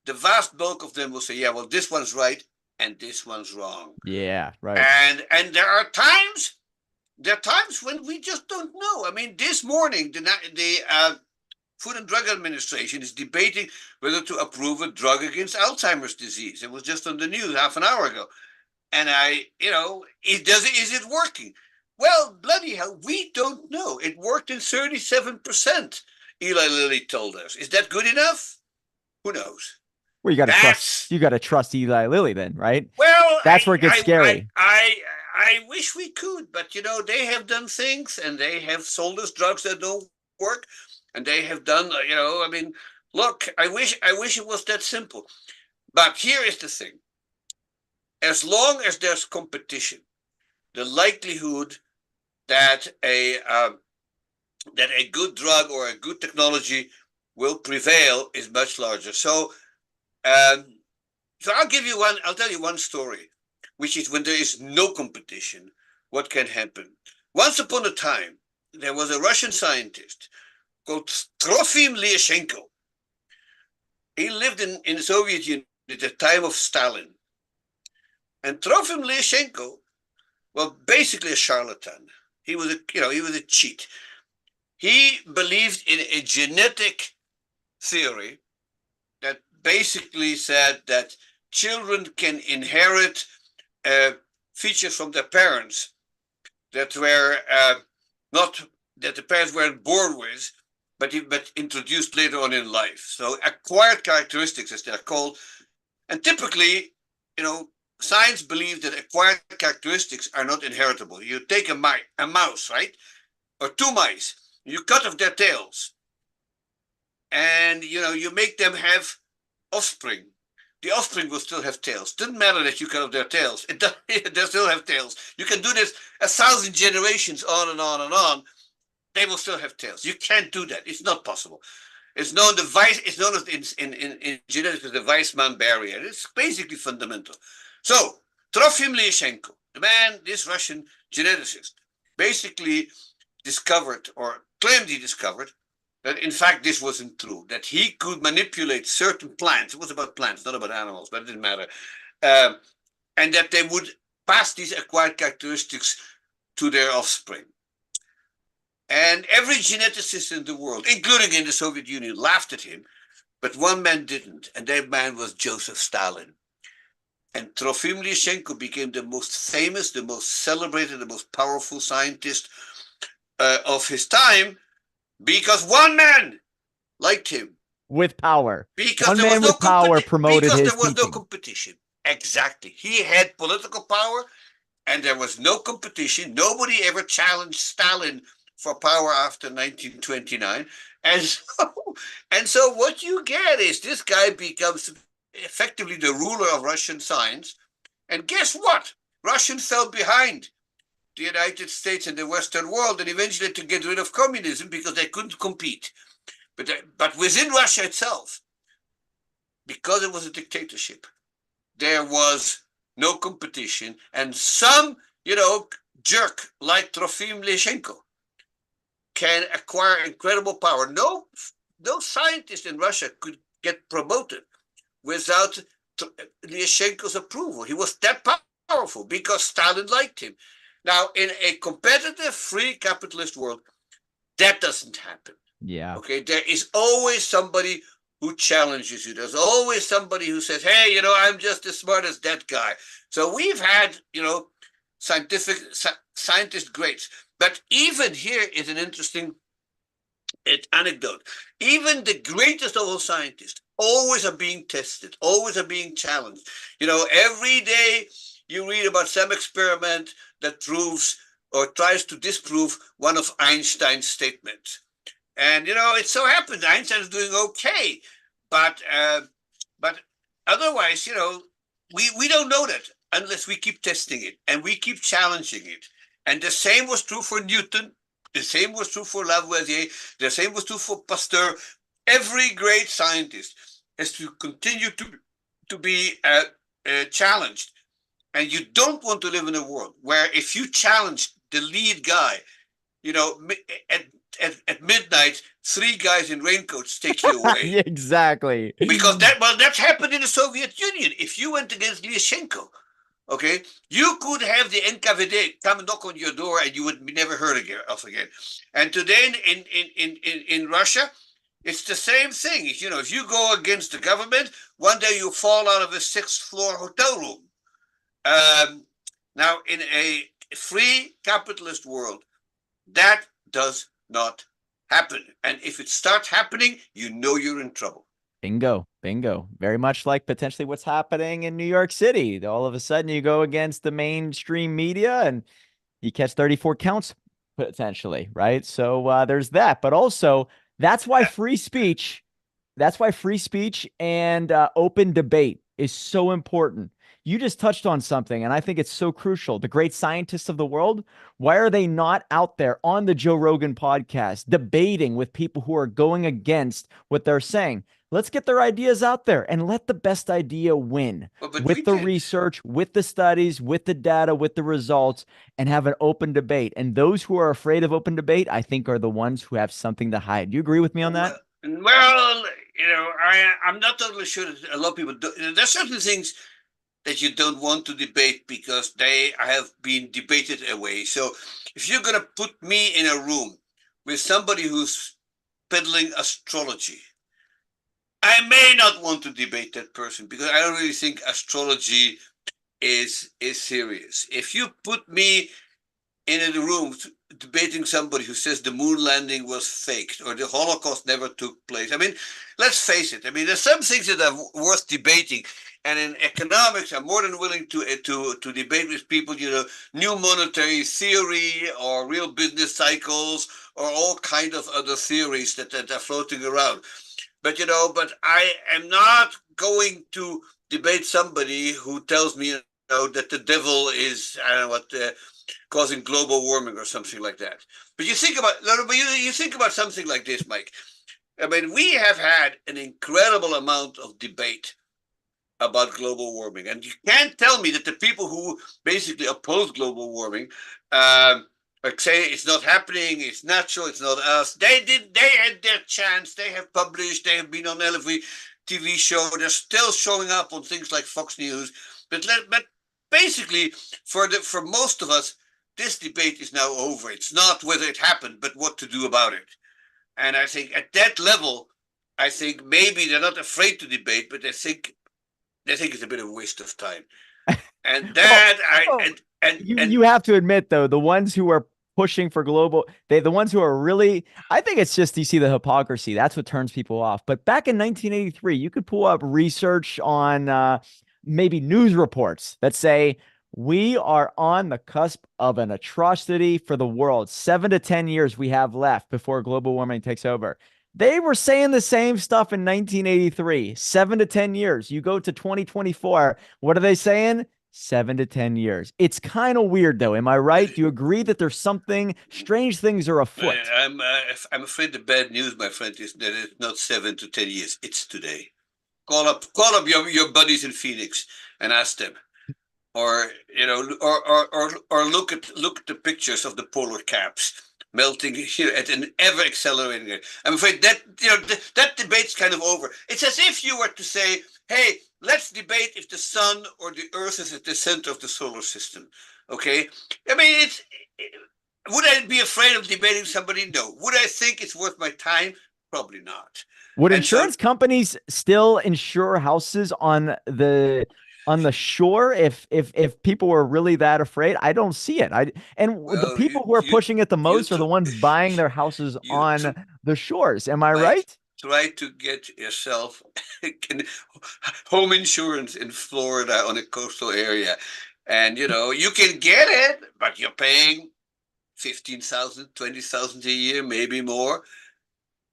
the vast bulk of them will say, yeah, well, this one's right, and this one's wrong. Yeah, right. And there are times when we just don't know. I mean, this morning, the Food and Drug Administration is debating whether to approve a drug against Alzheimer's disease. It was just on the news half an hour ago. And is it working? Well, bloody hell, we don't know. It worked in 37%, Eli Lilly told us. Is that good enough? Who knows? Well, you got to trust. That's You got to trust Eli Lilly, then, right? well, That's where it gets scary. I wish we could, but they have done things, and they have sold us drugs that don't work, and they have done, I mean, look, I wish it was that simple. But here is the thing: as long as there's competition, the likelihood that that a good drug or a good technology will prevail is much larger. Um, so I'll give you one. I'll tell you one story, which is when there is no competition, what can happen. Once upon a time, there was a Russian scientist called Trofim Lyashenko. He lived in the Soviet Union at the time of Stalin. And Trofim Lyashenko was basically a charlatan. He was a cheat. He believed in a genetic theory that basically said that children can inherit features from their parents that were not that the parents weren't born with, but introduced later on in life. So acquired characteristics, as they're called, and typically, you know, science believes that acquired characteristics are not inheritable. You take a mouse, right, or two mice, you cut off their tails, and you make them have offspring. The offspring will still have tails. Doesn't matter that you cut off their tails. They still have tails. You can do this 1,000 generations on and on and on. They will still have tails. You can't do that. It's not possible. It's known as in genetics as the Weissman barrier. It's basically fundamental. So Trofim Lyashenko, this Russian geneticist, basically discovered or claimed he discovered that in fact this wasn't true, that he could manipulate certain plants. It was about plants, not about animals, but it didn't matter. Um, and that they would pass these acquired characteristics to their offspring. And every geneticist in the world, including in the Soviet Union, laughed at him, but one man didn't, and that man was Joseph Stalin. And Trofim Lyashenko became the most famous, the most celebrated, the most powerful scientist of his time because one man liked him. With power. Because One there was man no with power promoted his there was no teaching. competition. Exactly. He had political power and there was no competition. Nobody ever challenged Stalin for power after 1929. And so what you get is this guy becomes effectively the ruler of Russian science. And guess what? Russians fell behind the United States and the Western world and eventually had to get rid of communism because they couldn't compete. But within Russia itself, because it was a dictatorship, there was no competition. And some, jerk like Trofim Lyashenko can acquire incredible power. No scientist in Russia could get promoted without Lyashenko's approval. He was that powerful because Stalin liked him. Now, in a competitive, free capitalist world, that doesn't happen. Yeah. Okay, there is always somebody who challenges you. There's always somebody who says, "Hey, I'm just as smart as that guy." So we've had, scientist greats. But even here is an interesting anecdote. Even the greatest of all scientists always are being tested, always are being challenged. Every day you read about some experiment that proves or tries to disprove one of Einstein's statements. And it so happens Einstein is doing okay, but otherwise, we don't know that unless we keep testing it and we keep challenging it. And the same was true for Newton. The same was true for Lavoisier. The same was true for Pasteur. Every great scientist has to continue to be challenged. And you don't want to live in a world where if you challenge the lead guy, at midnight, 3 guys in raincoats take you away. Yeah, exactly. Because that's happened in the Soviet Union. If you went against Lyashenko, okay, you could have the NKVD come and knock on your door and you would be never heard of again. And today in Russia, it's the same thing. If you go against the government, one day you fall out of a 6th-floor hotel room. Now, in a free capitalist world, that does not happen. And if it starts happening, you're in trouble. Bingo, bingo. Very much like potentially what's happening in New York City. All of a sudden, you go against the mainstream media and you catch 34 counts potentially, right? So there's that. But also, that's why free speech, and open debate is so important. you just touched on something, and I think it's so crucial. The great scientists of the world, why are they not out there on the Joe Rogan podcast debating with people who are going against what they're saying? Let's get their ideas out there and let the best idea win But we with the can. research, with the studies, with the data, with the results, and have an open debate. And those who are afraid of open debate, I think, are the ones who have something to hide. Do you agree with me on that? Well, I'm not totally sure that a lot of people do. There's certain things that you don't want to debate because they have been debated away. So if you're going to put me in a room with somebody who's peddling astrology, I may not want to debate that person because I don't really think astrology is serious. If you put me in a room debating somebody who says the moon landing was faked or the Holocaust never took place. I mean, let's face it. I mean, there's some things that are worth debating. And in economics, I'm more than willing to debate with people, new monetary theory or real business cycles or all kind of other theories that are floating around. But I am not going to debate somebody who tells me, that the devil is, I don't know what, causing global warming or something like that. But you think about something like this, Mike. I mean, we have had an incredible amount of debate about global warming, and you can't tell me that the people who basically oppose global warming, like say it's not happening, it's natural, it's not us. They had their chance. They have published. They have been on every TV show. They're still showing up on things like Fox News. But basically, for most of us, this debate is now over. It's not whether it happened, but what to do about it. And I think at that level, I think maybe they're not afraid to debate, but they think it's a bit of a waste of time. And Well, that I well, and you have to admit though, the ones who are pushing for global, the ones who are really, I think it's just you see the hypocrisy. That's what turns people off. But back in 1983, you could pull up research on maybe news reports that say we are on the cusp of an atrocity for the world. 7 to 10 years we have left before global warming takes over. They were saying the same stuff in 1983, 7 to 10 years. You go to 2024. What are they saying? 7 to 10 years. It's kind of weird, though. Am I right? Do you agree that there's something strange things are afoot? I'm afraid the bad news, my friend, is that it's not 7 to 10 years. It's today. Call up your buddies in Phoenix and ask them, or look at the pictures of the polar caps melting here at an ever accelerating rate. I'm afraid that that debate's kind of over. It's as if you were to say, "Hey, let's debate if the sun or the Earth is at the center of the solar system." Okay, I mean, would I be afraid of debating somebody? No. Would I think it's worth my time? Probably not. Would And so, insurance companies still insure houses on the shore if people were really that afraid? I don't see it. And the well, people who are you pushing it the you most are the to ones buying their houses you on to the shores. Am I Mike, right? try to get yourself home insurance in Florida on a coastal area. And you can get it, but you're paying 15,000, 20,000 a year, maybe more.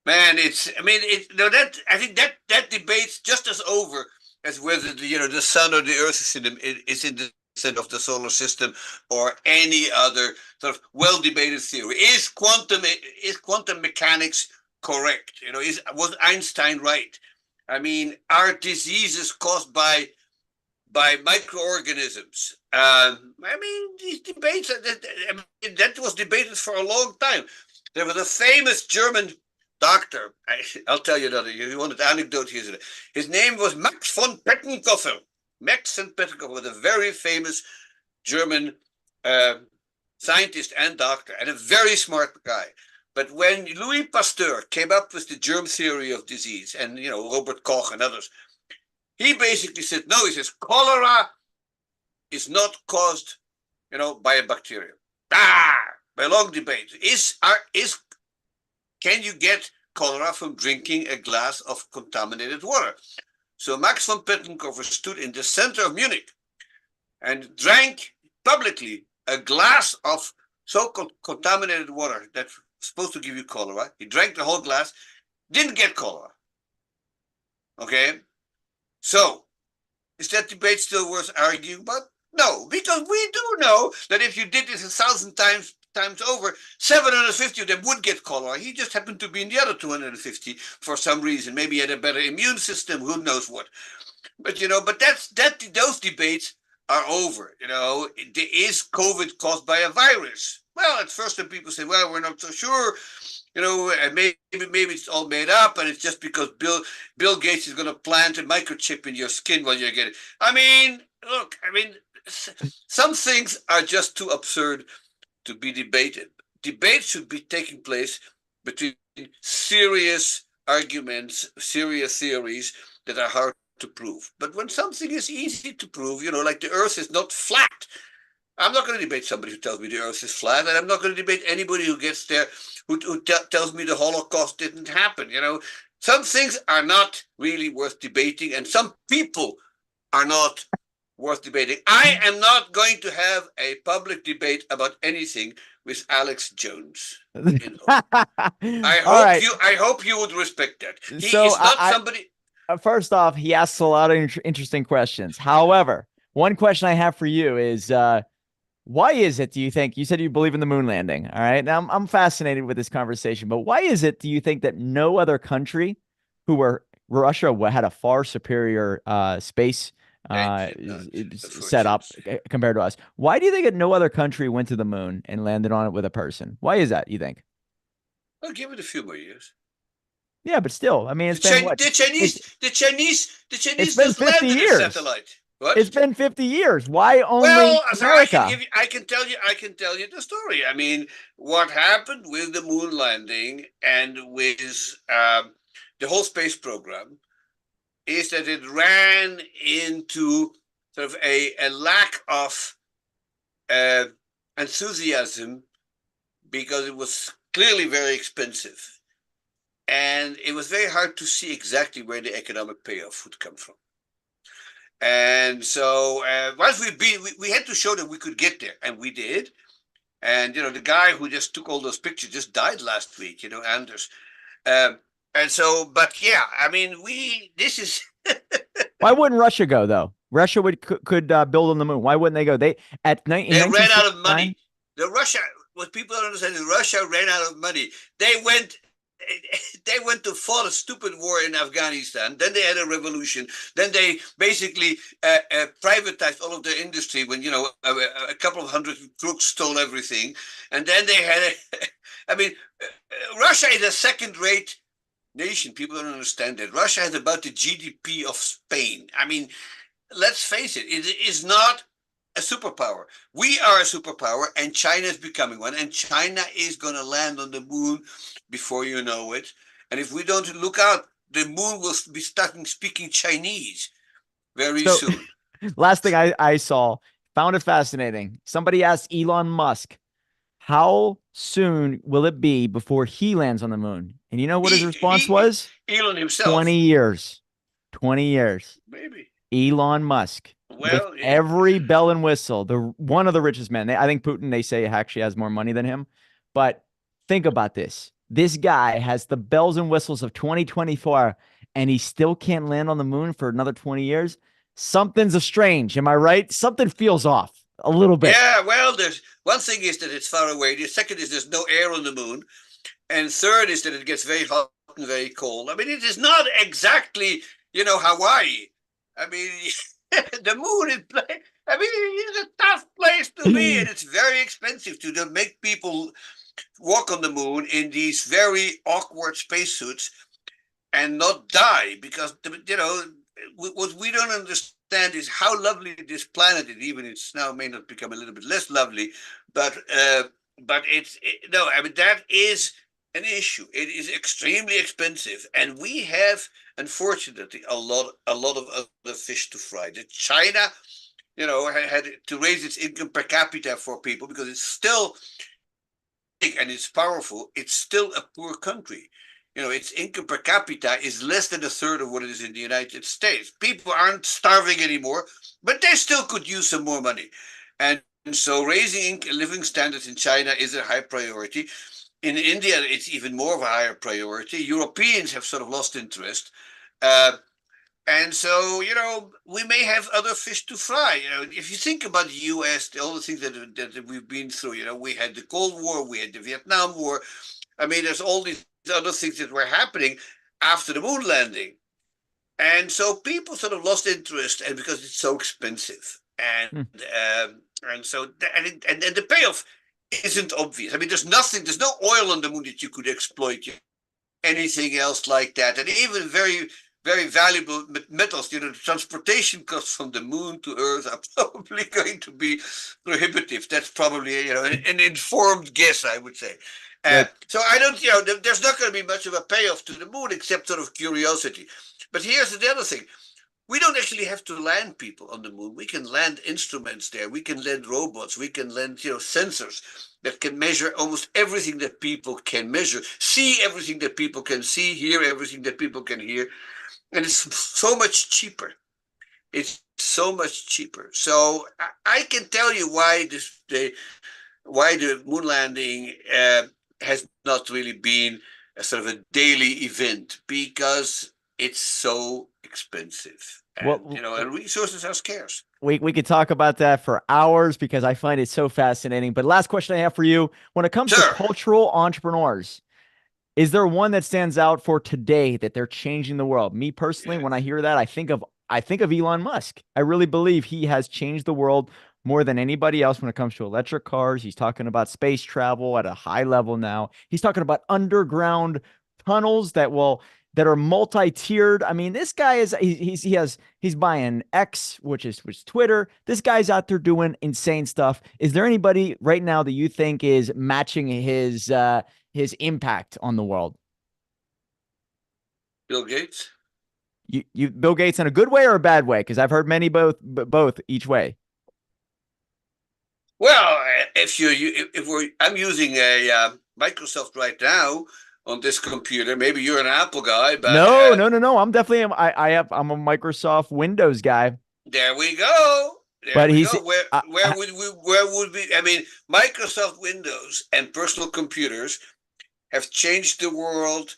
Man, I mean, that I think that debate's just as over as whether the sun or the earth is in the center of the solar system or any other sort of well debated theory. Is quantum mechanics correct? Was Einstein right? I mean, are diseases caused by microorganisms? I mean, these debates that was debated for a long time. There was a famous German doctor. I'll tell you another. You want an anecdote? His name was Max von Pettenkofer. Max von Pettenkofer was a very famous German uh, scientist and doctor, and a very smart guy. But when Louis Pasteur came up with the germ theory of disease, and Robert Koch and others, he basically said, no, he says, cholera is not caused, by a bacterium. By a long debate. Can you get cholera from drinking a glass of contaminated water? So Max von Pettenkofer stood in the center of Munich and drank publicly a glass of so-called contaminated water that's supposed to give you cholera. He drank the whole glass, didn't get cholera. Okay? So Is that debate still worth arguing about? No, because we do know that if you did this 1,000 times over, 750 of them would get cholera. He just happened to be in the other 250 for some reason. Maybe he had a better immune system. Who knows what? But but those debates are over. Is COVID caused by a virus? Well, at first, when people say, "Well, we're not so sure," and maybe it's all made up, and it's just because Bill Gates is going to plant a microchip in your skin while you're getting. I mean, look, some things are just too absurd to be debated. Debate should be taking place between serious arguments, serious theories that are hard to prove. But when something is easy to prove, like the Earth is not flat, I'm not going to debate somebody who tells me the Earth is flat, and I'm not going to debate anybody who gets there who tells me the Holocaust didn't happen. Some things are not really worth debating, and some people are not worth debating. I am not going to have a public debate about anything with Alex Jones. I All hope right. you. I hope you would respect that. He So is not somebody. first off, he asks a lot of interesting questions. However, one question I have for you is why is it, do you think, you said you believe in the moon landing? All right. Now, I'm fascinated with this conversation, but why is it, do you think, that no other country Russia had a far superior space They did not, set up unfortunately. compared to us? Why do you think that no other country went to the moon and landed on it with a person? Why is that, you think? I'll give it a few more years. Yeah, but still, I mean, The, it's been Chin- what? the It's Chinese, the Chinese, the it's Chinese been just 50 landed a years. satellite. What? It's been 50 years. Why only Well, so America? I can tell you the story. I mean, what happened with the moon landing and with the whole space program is that it ran into sort of a lack of uh, enthusiasm because it was clearly very expensive. And it was very hard to see exactly where the economic payoff would come from. And so once we had to show that we could get there, and we did. And the guy who just took all those pictures just died last week. Anders. Um, and so, but yeah, I mean, we this is Why wouldn't Russia go though? Russia could build on the moon. Why wouldn't they go? They in they ran out of 1969. money. The Russia, what people don't understand is Russia ran out of money. They went to fought a stupid war in Afghanistan. Then they had a revolution. Then they basically privatized all of their industry when a couple of hundred crooks stole everything. And then they had I mean, Russia is a second-rate nation. People don't understand that. Russia has about the GDP of Spain. I mean, let's face it, it is not a superpower. We are a superpower, and China is becoming one, and China is going to land on the moon before you know it. And if we don't look out, the moon will be starting speaking Chinese very So soon. last thing I saw, found it fascinating. Somebody asked Elon Musk, how soon will it be before he lands on the moon? And you know what his response was? Elon himself, 20 years. 20 years. maybe. Elon Musk with Well, yeah. every bell and whistle, the one of the richest men. I think Putin, they say, actually has more money than him. But think about this. This guy has the bells and whistles of 2024, and he still can't land on the moon for another 20 years. Something's strange. Am I right? Something feels off a little bit. Yeah, well, there's one thing is that it's far away. The second is there's no air on the moon. And third is that it gets very hot and very cold. I mean, it is not exactly, Hawaii. I mean, the moon is, I mean, it's a tough place to be, and it's very expensive to make people walk on the moon in these very awkward spacesuits and not die because, what we don't understand is how lovely this planet is. Even it's now may not become a little bit less lovely, but no, I mean, that is an issue. It is extremely expensive, and we have, unfortunately, a lot of other fish to fry. That China, had to raise its income per capita for people because it's still big and it's powerful. It's still a poor country. Its income per capita is less than a third of what it is in the United States. People aren't starving anymore, but they still could use some more money. And so raising living standards in China is a high priority. In India, it's even more of a higher priority. Europeans have sort of lost interest. Uh, And so, we may have other fish to fry. If you think about the U.S., all the things that we've been through, we had the Cold War, we had the Vietnam War. I mean, there's all these other things that were happening after the moon landing. And so people sort of lost interest, and because it's so expensive. Hmm. And so, and the payoff isn't obvious. I mean, there's no oil on the moon that you could exploit, anything else like that. And even very, very valuable metals, the transportation costs from the moon to Earth are probably going to be prohibitive. That's probably, an informed guess, I would say. That So I don't, there's not going to be much of a payoff to the moon except sort of curiosity. But here's the other thing. We don't actually have to land people on the moon. We can land instruments there. We can land robots. We can land, sensors that can measure almost everything that people can measure, see everything that people can see, hear everything that people can hear. And it's so much cheaper. It's so much cheaper. So I can tell you why the moon landing has not really been a sort of a daily event, because it's so expensive, and well, and resources are scarce. we could talk about that for hours because I find it so fascinating. But last question I have for you: when it comes to Sure. cultural entrepreneurs, is there one that stands out for today that they're changing the world? Me personally, Yeah. when I hear that, I think of Elon Musk. I really believe he has changed the world more than anybody else when it comes to electric cars. He's talking about space travel at a high level now. He's talking about underground tunnels that are multi-tiered. I mean, this guy is he's buying X, which is Twitter. This guy's out there doing insane stuff. Is there anybody right now that you think is matching his impact on the world? Bill Gates. You Bill Gates in a good way or a bad way? Because I've heard many both each way. Well, if I'm using a Microsoft right now on this computer. Maybe you're an Apple guy, but No, no, no, no. I'm definitely I'm a Microsoft Windows guy, there we go. There but we he's go. Where I, where would we where would we I mean, Microsoft Windows and personal computers have changed the world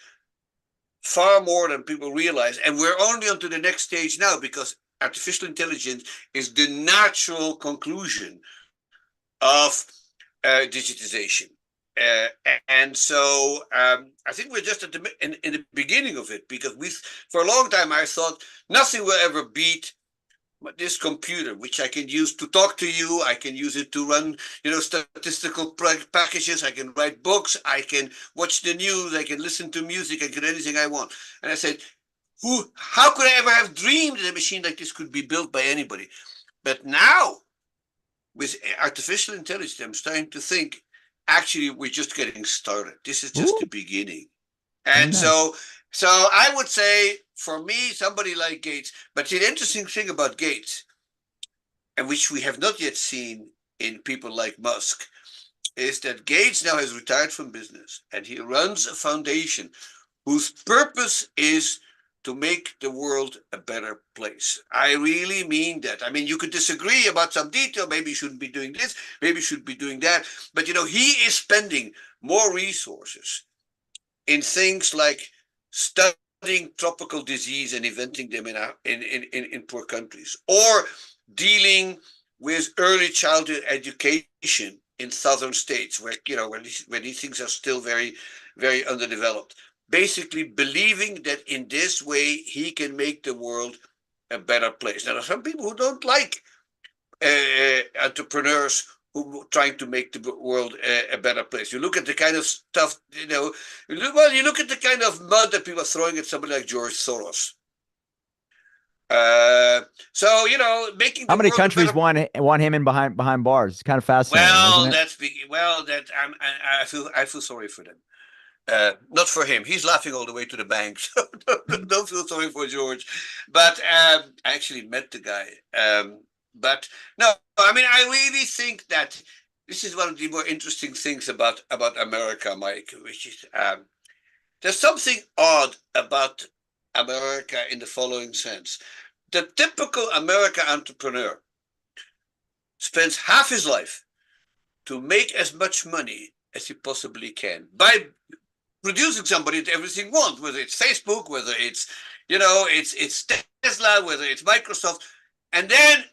far more than people realize. And we're only on to the next stage now, because artificial intelligence is the natural conclusion of digitization. Uh, and so I think we're just in the beginning of it, because for a long time I thought nothing will ever beat this computer, which I can use to talk to you. I can use it to run, statistical packages. I can write books. I can watch the news. I can listen to music. I can do anything I want. And I said, how could I ever have dreamed that a machine like this could be built by anybody? But now, with artificial intelligence, I'm starting to think, actually, we're just getting started. This is just ooh, the beginning. very And nice. so I would say, for me, somebody like Gates. But the interesting thing about Gates, and which we have not yet seen in people like Musk, is that Gates now has retired from business, and he runs a foundation whose purpose is to make the world a better place. I really mean that. I mean, you could disagree about some detail. Maybe you shouldn't be doing this. Maybe you should be doing that. But, he is spending more resources in things like studying tropical disease and inventing them in poor countries, or dealing with early childhood education in southern states, where these things are still very, very underdeveloped. Basically, believing that in this way he can make the world a better place. Now, there are some people who don't like entrepreneurs who trying to make the world a better place. You look at the kind of stuff, you look at the kind of mud that people are throwing at somebody like George Soros. Uh, so, making How the many world a countries better. want him in behind bars? It's kind of fascinating, isn't Well, it? that I feel sorry for them. Not for him. He's laughing all the way to the bank. So don't feel sorry for George. But I actually met the guy. But no, I mean, I really think that this is one of the more interesting things about America, Mike, which is there's something odd about America in the following sense. The typical American entrepreneur spends half his life to make as much money as he possibly can by producing somebody that everything wants, whether it's Facebook, whether it's, it's Tesla, whether it's Microsoft, and then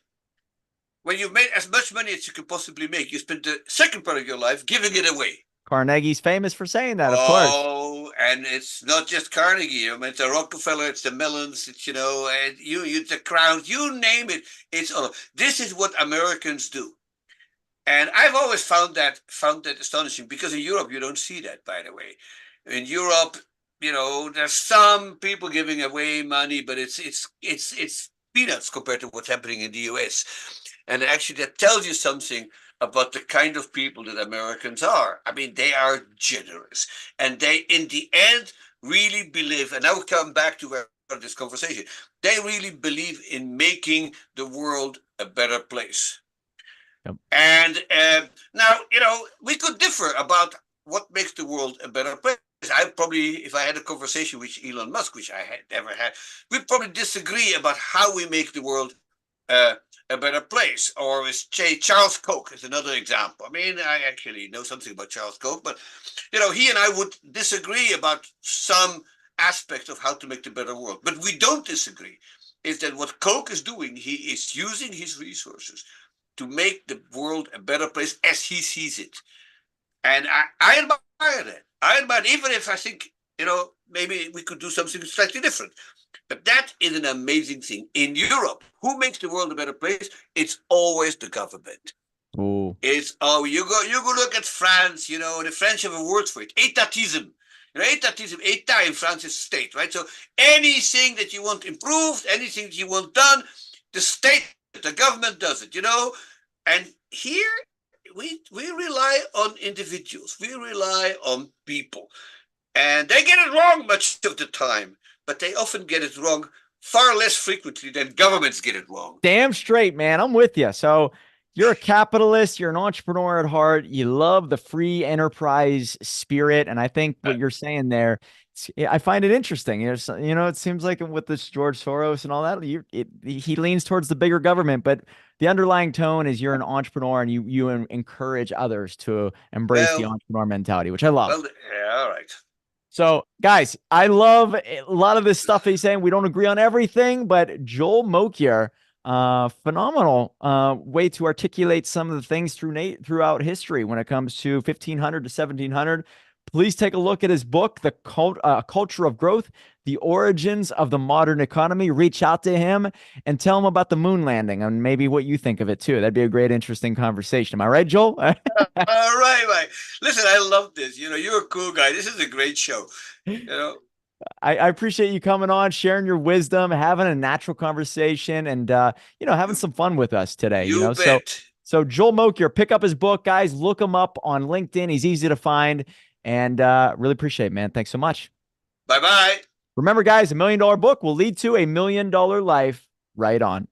when you've made as much money as you can possibly make, you spend the second part of your life giving it away. Carnegie's famous for saying that, of course. Oh, and it's not just Carnegie. I mean, it's the Rockefeller, it's the Mellons, it's and the Crowns, you name it. It's all. This is what Americans do, and I've always found that astonishing because in Europe you don't see that. By the way, in Europe, there's some people giving away money, but it's peanuts compared to what's happening in the U.S. And actually, that tells you something about the kind of people that Americans are. I mean, they are generous, and they, in the end, really believe. And I will come back to this conversation. They really believe in making the world a better place. Yep. And now, we could differ about what makes the world a better place. I probably, if I had a conversation with Elon Musk, which I had never had, we'd probably disagree about how we make the world uh, a better place. Or with Charles Koch is another example. I mean, I actually know something about Charles Koch, but he and I would disagree about some aspects of how to make the better world. But we don't disagree. Is that what Koch is doing? He is using his resources to make the world a better place as he sees it. And I admire that. I admire it, even if I think, maybe we could do something slightly different. But that is an amazing thing. In Europe, who makes the world a better place? It's always the government. Ooh. You go look at France, the French have a word for it, étatisme. Étatisme, état in France is state, right? So anything that you want improved, anything that you want done, the state, the government does it, And here we rely on individuals. We rely on people. And they get it wrong much of the time, but they often get it wrong far less frequently than governments get it wrong. Damn straight, man. I'm with you. So you're a capitalist, you're an entrepreneur at heart, you love the free enterprise spirit. And I think what you're saying there, I find it interesting. It seems like with this George Soros and all that, he leans towards the bigger government, but the underlying tone is you're an entrepreneur and you encourage others to embrace the Well, entrepreneur mentality, which I love. well, yeah, all right. So, guys, I love a lot of this stuff he's saying. We don't agree on everything, but Joel Mokyr, phenomenal way to articulate some of the things throughout history when it comes to 1500 to 1700. Please take a look at his book, The Culture of Growth, The Origins of the Modern Economy. Reach out to him and tell him about the moon landing and maybe what you think of it too. That'd be a great, interesting conversation. Am I right, Joel? All right, right. Listen, I love this. You're a cool guy. This is a great show. I appreciate you coming on, sharing your wisdom, having a natural conversation, and having some fun with us today. You So bet. Joel Mokyr, pick up his book, guys. Look him up on LinkedIn. He's easy to find, and really appreciate it, man. Thanks so much. Bye bye. Remember, guys, $1 million book will lead to $1 million life. Right on.